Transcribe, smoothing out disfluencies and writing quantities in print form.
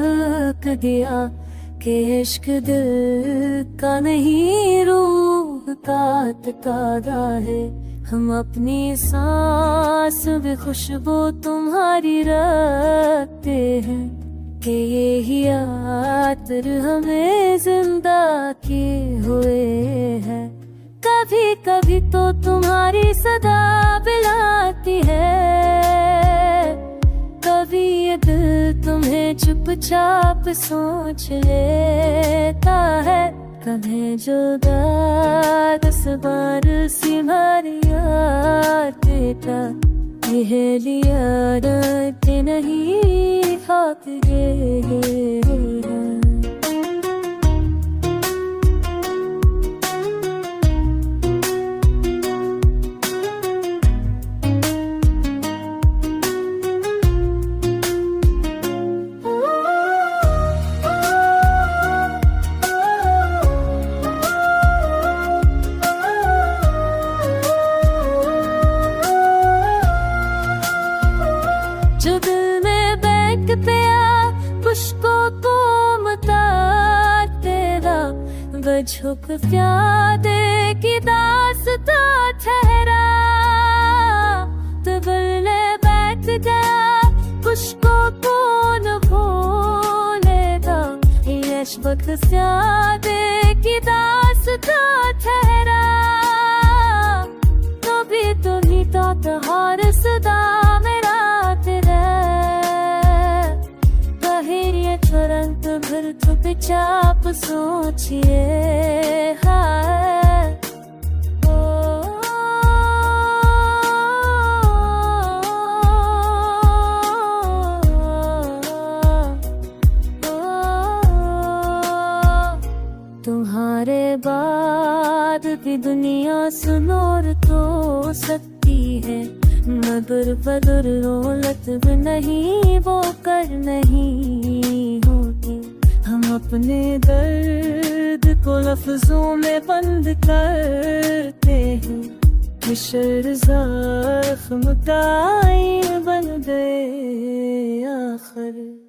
थक गया कि इश्क दिल का नहीं रूह का तकादा है। हम अपनी सांस में खुशबू तुम्हारी रखते हैं कि यही आतर हमें जिंदा किए हुए है। कभी कभी तो तुम्हारी सदा बुलाती है, कभी ये दिल तुम्हें चुपचाप सोच लेता है। कभी जुदा 10 बार सी मारी याद बेटा, यह लिया रहते नहीं खाते। जो दिल में बैठ पिया खुशको तो मता तेरा, वजह प्यादे की दास्ता ठहरा। तो दिल में बैठ गया खुशको कौन भूलेगा, यश वक्त प्यादे की दास्ता ठहरा। तो भी तुम्ही तो तहार सदा तुरंत भर चुपचाप सोचिए हाय। तुम्हारे बाद भी दुनिया सुनोर तो सकती है, मगर बदर दौलत भी नहीं वो कर नहीं होती। हम अपने दर्द को लफ्जों में बंद करते हैं, मिशर ज़ख्म दाई बन गए आखिर।